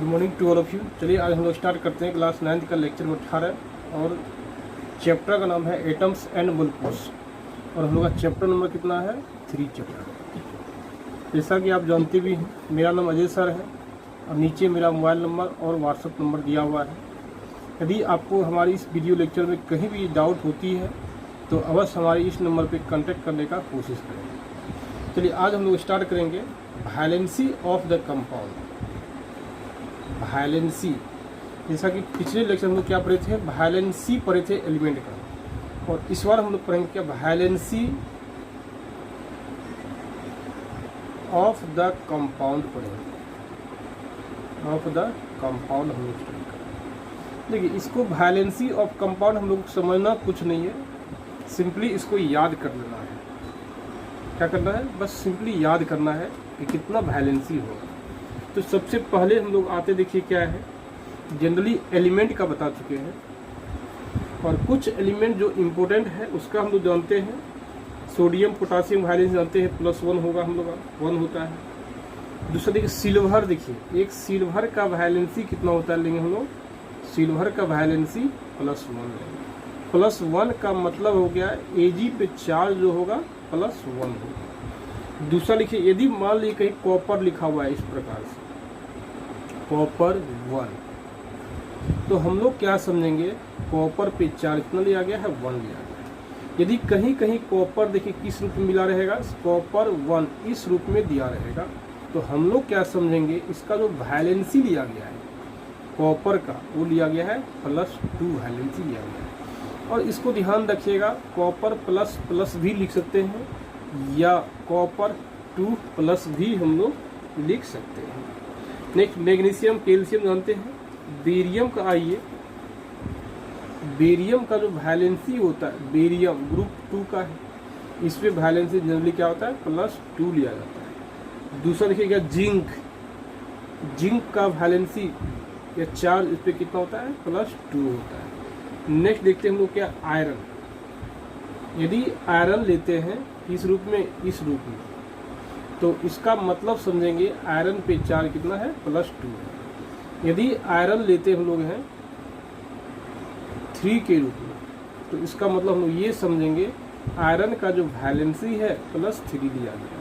Good morning to all of you. चलिए आज हम लोग स्टार्ट करते हैं क्लास 9 का लेक्चर नंबर 18 और चैप्टर का नाम है एटम्स एंड मोलिक्यूल्स और हम लोग का चैप्टर नंबर कितना है 3 चैप्टर। जैसा कि आप जानते भी हैं मेरा नाम अजय सर है और नीचे मेरा मोबाइल नंबर और व्हाट्सएप नंबर दिया हुआ है। यदि आपको हमारी इस वीडियो लेक्चर में कहीं भी डाउट होती है तो अवश्य हमारे इस नंबर पर कॉन्टैक्ट करने का कोशिश करें। चलिए आज हम लोग स्टार्ट करेंगे valency of the compound. Valency, जैसा कि पिछले लेक्चर हम लोग क्या पढ़े थे, वैलेंसी पढ़े थे एलिमेंट का, और इस बार हम लोग पढ़ेंगे क्या वैलेंसी ऑफ द कंपाउंड पढ़ेंगे। ऑफ द कंपाउंड हम लोग स्टडी करेंगे। देखिए इसको वैलेंसी ऑफ कंपाउंड हम लोग समझना कुछ नहीं है, सिंपली इसको याद कर लेना है। क्या करना है, बस सिंपली याद करना है कि कितना वैलेंसी होगा। तो सबसे पहले हम लोग आते देखिए क्या है, जनरली एलिमेंट का बता चुके हैं और कुछ एलिमेंट जो इम्पोर्टेंट है उसका हम लोग जानते हैं। सोडियम पोटासियम वैलेंसी जानते हैं +1 होगा, हम लोग का 1 होता है। दूसरा देखिए सिल्वर, देखिए एक सिल्वर का वैलेंसी कितना होता है लेंगे हम लोग, सिल्वर का वैलेंसी +1 लेंगे। +1 का मतलब हो गया Ag पे चार्ज जो होगा +1 होगा। दूसरा लिखिए यदि मान लीजिए कहीं कॉपर लिखा हुआ है इस प्रकार से कॉपर 1, तो हम लोग क्या समझेंगे, कॉपर पे चार्ज कितना लिया गया है 1 लिया गया है। यदि कहीं कहीं कॉपर देखिए किस रूप में मिला रहेगा, कॉपर 1 इस रूप में दिया रहेगा, तो हम लोग क्या समझेंगे, इसका जो वैलेंसी लिया गया है कॉपर का वो लिया गया है +2 वैलेंसी लिया गया है। और इसको ध्यान रखिएगा, कॉपर प्लस भी लिख सकते हैं या कॉपर 2+ भी हम लोग लिख सकते हैं। नेक्स्ट मैग्नीशियम कैल्शियम जानते हैं। बेरियम का आइए, बेरियम का जो वैलेंसी होता है, बेरियम ग्रुप 2 का है, इस पे वैलेंसी जनरली क्या होता है +2 लिया जाता है। दूसरा देखिएगा जिंक, जिंक का वैलेंसी या चार्ज इस पे कितना होता है +2 होता है। नेक्स्ट देखते हैं हम लोग क्या, आयरन। यदि आयरन लेते हैं इस रूप में, इस रूप में, तो इसका मतलब समझेंगे आयरन पे चार्ज कितना है +2 है। यदि आयरन लेते हम लोग हैं 3 के रूप में, तो इसका मतलब हम लोग ये समझेंगे आयरन का जो वैलेंसी है +3 लिया गया।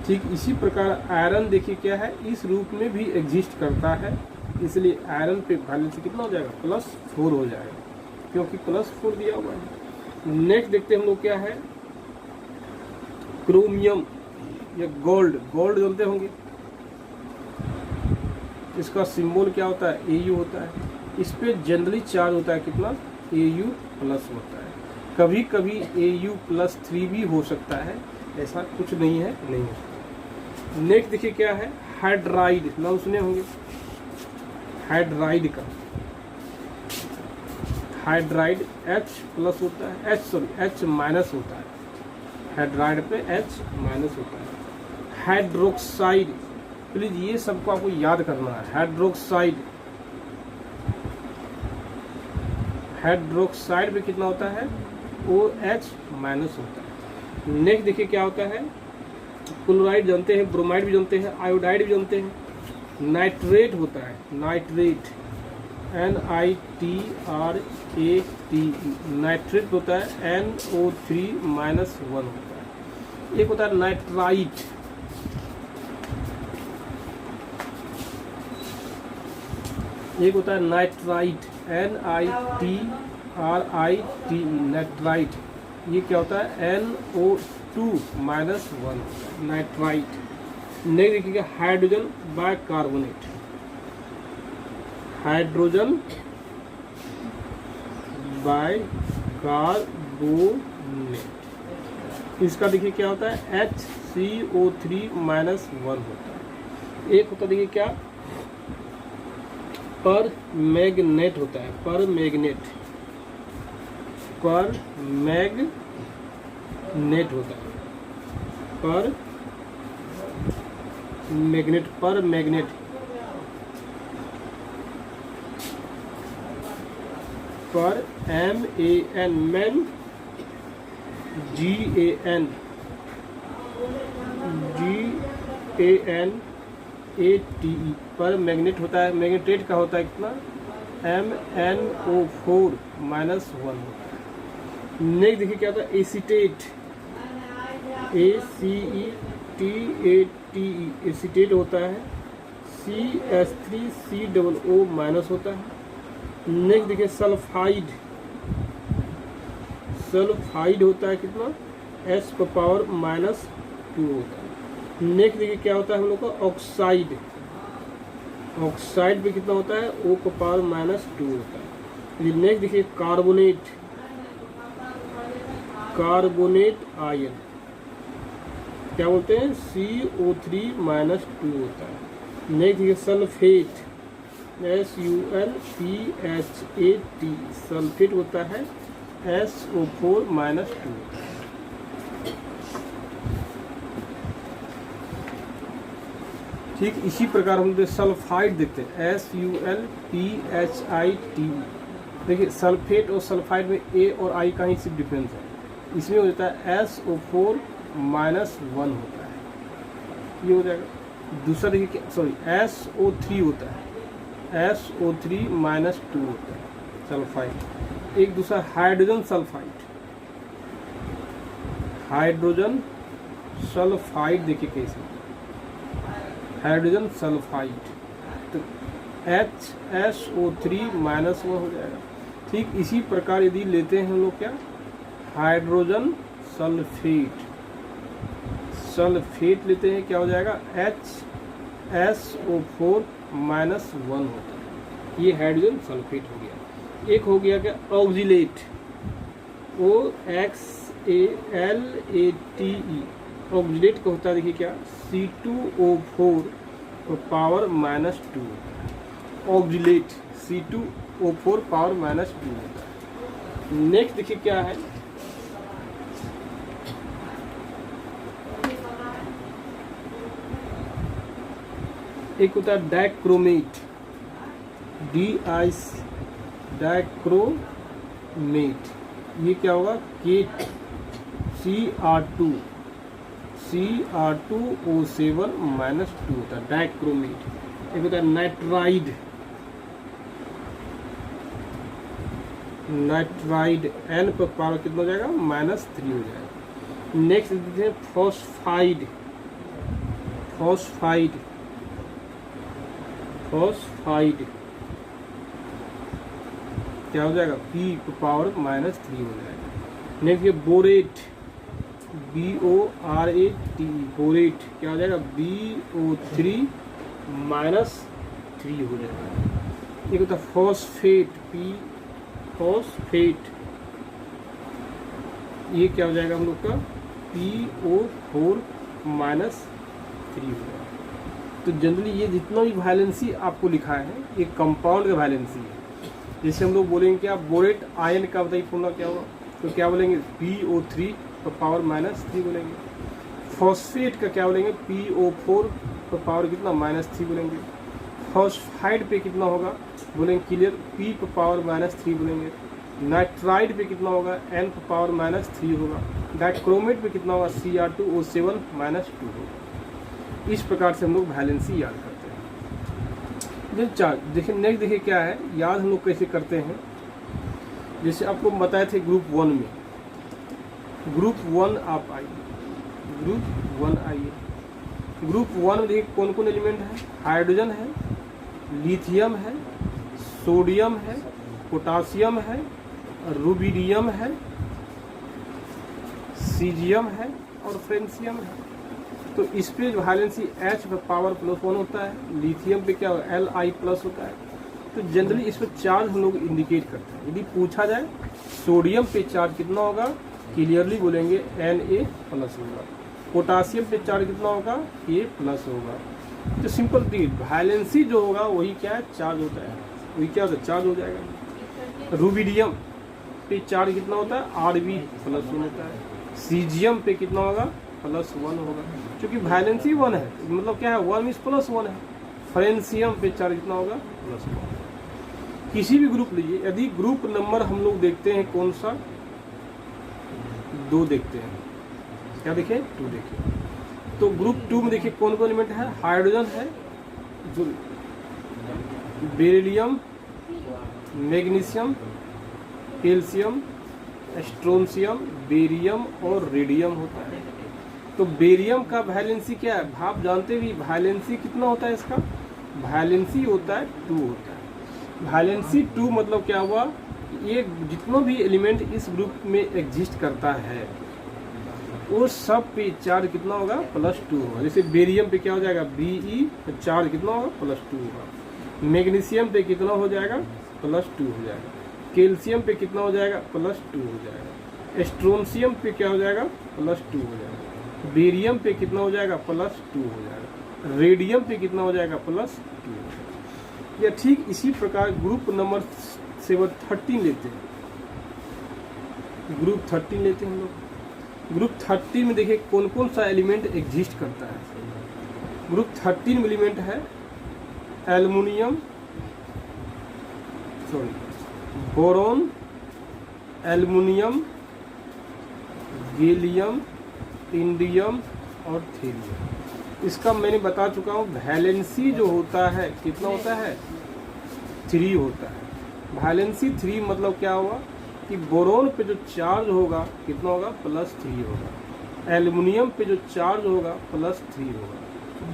ठीक इसी प्रकार आयरन देखिए क्या है, इस रूप में भी एग्जिस्ट करता है, इसलिए आयरन पे वैलेंसी कितना हो जाएगा +4 हो जाएगा, क्योंकि +4 दिया हुआ है। नेक्स्ट देखते हम लोग क्या है, क्रोमियम या गोल्ड। गोल्ड जानते होंगे, इसका सिंबल क्या होता है Au होता है। इस पे जनरली चार्ज होता है कितना Au+ होता है। कभी कभी Au+3 भी हो सकता है, ऐसा कुछ नहीं है, नहीं हो सकता। नेक्स्ट देखिए क्या है, हाइड्राइड, नाम सुने होंगे हाइड्राइड का। हाइड्राइड H+ होता है, H- होता है, हाइड्राइड पे H- होता है। हाइड्रोक्साइड, प्लीज ये सबको आपको याद करना है। हाइड्रोक्साइड, हाइड्रोक्साइड पे कितना होता है OH- होता है। नेक्स्ट देखिए क्या होता है, क्लोराइड जानते हैं, ब्रोमाइड भी जानते हैं, आयोडाइड भी जानते हैं। नाइट्रेट होता है, नाइट्रेट NITRAT, नाइट्रेट होता है NO3- होता है। एक होता है नाइट्राइट, एक होता है नाइट्राइट NITRITE, नाइट्राइट। ये क्या होता है NO2- नाइट्राइट। नेक्स्ट देखिएगा हाइड्रोजन बाइकार्बोनेट, हाइड्रोजन बाइकार्बोनेट, इसका देखिए क्या होता है HCO3- होता है। एक होता है देखिए क्या, परमैंगनेट होता है, परमैंगनेट होता है, परमैंगनेट पर MAN मैन GAN ATE पर मैग्नेट होता है, मैग्नेटेट का होता है कितना MnO4 -1 होता है। नेक्स्ट देखिए क्या होता है एसीटेट, ACETATE एसीटेट होता है, CH3COO माइनस होता है। नेक्स्ट देखिए सल्फाइड, सल्फाइड होता है कितना S पर पावर -2 होता है। नेक्स्ट देखिए क्या होता है हम लोग का ऑक्साइड, ऑक्साइड पे कितना होता है O पर पावर -2 होता है। नेक्स्ट देखिए कार्बोनेट, कार्बोनेट आयन क्या बोलते हैं CO3 -2 होता है। नेक्स्ट देखिए सल्फेट, SULPHAT सल्फेट होता है SO4 -2। ठीक इसी प्रकार हम सल्फाइड देखते हैं SULPHIT। देखिए सल्फेट और सल्फाइड में A और I का ही सिर्फ डिफरेंस है, इसमें हो जाता है SO4 -1 होता है, ये हो जाएगा। दूसरा देखिए सॉरी SO3 होता है, SO3 -2 होता है सल्फाइड। एक दूसरा हाइड्रोजन सल्फाइड, हाइड्रोजन सल्फाइड देखिए कैसे हाइड्रोजन सल्फाइड, तो HSO3 -1 हो जाएगा। ठीक इसी प्रकार यदि लेते हैं हम लोग क्या हाइड्रोजन सल्फेट, सल्फेट लेते हैं क्या हो जाएगा HSO4 -1 होता है, ये हाइड्रोजन सल्फेट हो गया। एक हो गया क्या ऑक्जिलेट, OXALATE ऑक्जिलेट का होता है देखिए क्या C2O4 और पावर -2 होता है। ऑक्जिलेट C2O4 पावर -2 होता है। नेक्स्ट देखिए क्या है एक होता है डाइक्रोमेट, डाइक्रोमेट, ये क्या होगा CR2O7 -2 होता है डाइक्रोमेट। एक होता है नाइट्राइड, नाइट्राइड N पर पावर कितना हो जाएगा -3 हो जाएगा। नेक्स्ट देखते हैं फॉस्फाइड, फॉस्फाइड, फॉस्फाइड क्या हो जाएगा P पर पावर -3 हो जाएगा। नेक्स्ट ये बोरेट, BORATE बोरेट क्या हो जाएगा BO3 -3 हो जाएगा। एक होता है फॉस्फेट, फॉस्फेट, ये क्या हो जाएगा हम लोग का PO4 -3 हो जाएगा। तो जनरली ये जितना भी वैलेंसी आपको लिखा है ये कंपाउंड का वैलेंसी है। जैसे हम लोग बोलेंगे क्या बोरेट आयन का बताइए फॉर्मूला क्या होगा, तो क्या बोलेंगे BO3 पर पावर -3 बोलेंगे। फॉस्फेट का क्या बोलेंगे PO4 पर पावर कितना -3 बोलेंगे। फॉस्फाइड पे कितना होगा बोलेंगे क्लियर P पर पावर -3 बोलेंगे। नाइट्राइड पे कितना होगा N पर पावर -3 होगा। डाइक्रोमेट पे कितना होगा CR2O7 -2 होगा। इस प्रकार से हम लोग वैलेंसी याद करते हैं। देखिए नेक्स्ट देखिए क्या है याद हम लोग कैसे करते हैं। जैसे आपको बताए थे ग्रुप 1 में, ग्रुप 1 आप आइए, ग्रुप 1 आइए। ग्रुप 1 में देखिए कौन कौन एलिमेंट है, हाइड्रोजन है, लिथियम है, सोडियम है, पोटासियम है, रुबिडियम है, सीजियम है और फ्रेंसियम है। तो इस पे वैलेंसी H पर पावर +1 होता है, लिथियम पे क्या होगा Li+ होता है। तो जनरली इस पर चार्ज हम लोग इंडिकेट करते हैं। यदि पूछा जाए सोडियम पे चार्ज कितना होगा क्लियरली बोलेंगे Na+ होगा। पोटासियम पे चार्ज कितना होगा A+ होगा। तो सिंपल थिंग वैलेंसी जो होगा वही क्या है चार्ज होता है, वही क्या होता है चार्ज हो जाएगा। रुबिडियम पे चार्ज कितना होता है Rb+ होता है। सीजियम पे कितना होगा +1 होगा, क्योंकि वैलेंसी 1 है मतलब क्या है 1 मीन्स +1 है। फ्रेंसियम पे चार्ज कितना होगा +1। किसी भी ग्रुप लीजिए, यदि ग्रुप नंबर हम लोग देखते हैं कौन सा 2 देखते हैं, क्या देखें 2 देखिए। तो ग्रुप 2 में देखिए कौन कौन एलिमेंट है, हाइड्रोजन है, जो beryllium, magnesium, calcium, strontium, barium और रेडियम होता है। तो बेरियम का वैलेंसी क्या है? आप जानते भी वैलेंसी कितना होता है इसका? वैलेंसी होता है 2 होता है। वैलेंसी 2 मतलब क्या हुआ? ये जितना भी एलिमेंट इस ग्रुप में एग्जिस्ट करता है वो सब पे चार्ज कितना होगा? +2 होगा। जैसे बेरियम पे क्या हो जाएगा? Be चार्ज कितना होगा? +2 होगा। मैग्नीशियम पे कितना हो जाएगा? +2 हो जाएगा। कैल्शियम पे कितना हो जाएगा? +2 हो जाएगा। स्ट्रोंशियम पे क्या हो जाएगा? +2 हो जाएगा। बेरियम पे कितना हो जाएगा? +2 हो जाएगा। रेडियम पे कितना हो जाएगा? +2 हो जाएगा। या ठीक इसी प्रकार ग्रुप नंबर 13 लेते हैं। ग्रुप 13 लेते हैं हम लोग। ग्रुप 13 में देखिए कौन कौन सा एलिमेंट एग्जिस्ट करता है। ग्रुप 13 में एलिमेंट है aluminium, boron, aluminium, gallium, indium और थीरियम। इसका मैंने बता चुका हूँ। वैलेंसी जो होता है कितना होता है? 3 होता है। वैलेंसी 3 मतलब क्या हुआ कि बोरोन पे जो चार्ज होगा कितना होगा? +3 होगा। एल्युमिनियम पे जो चार्ज होगा +3 होगा।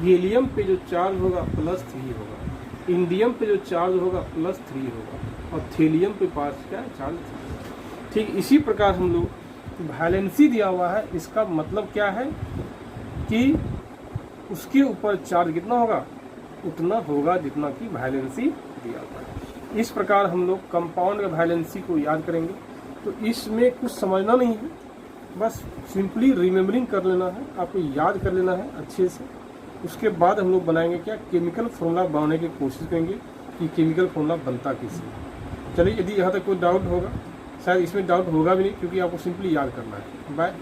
गैलियम पे जो चार्ज होगा +3 होगा। इंडियम पे जो चार्ज होगा +3 होगा। और थीलियम पे पास का चार्ज 3 होगा। ठीक इसी प्रकार हम लोग वैलेंसी दिया हुआ है, इसका मतलब क्या है कि उसके ऊपर चार्ज कितना होगा? उतना होगा जितना कि वैलेंसी दिया हुआ है। इस प्रकार हम लोग कंपाउंड का वैलेंसी को याद करेंगे। तो इसमें कुछ समझना नहीं है, बस सिंपली रिमेम्बरिंग कर लेना है, आपको याद कर लेना है अच्छे से। उसके बाद हम लोग बनाएंगे क्या? केमिकल फॉर्मूला बनाने की कोशिश करेंगे कि केमिकल फॉर्मूला बनता कैसे। चलिए, यदि यहाँ तक कोई डाउट होगा, शायद इसमें डाउट होगा भी नहीं क्योंकि आपको सिंपली याद करना है। बाय।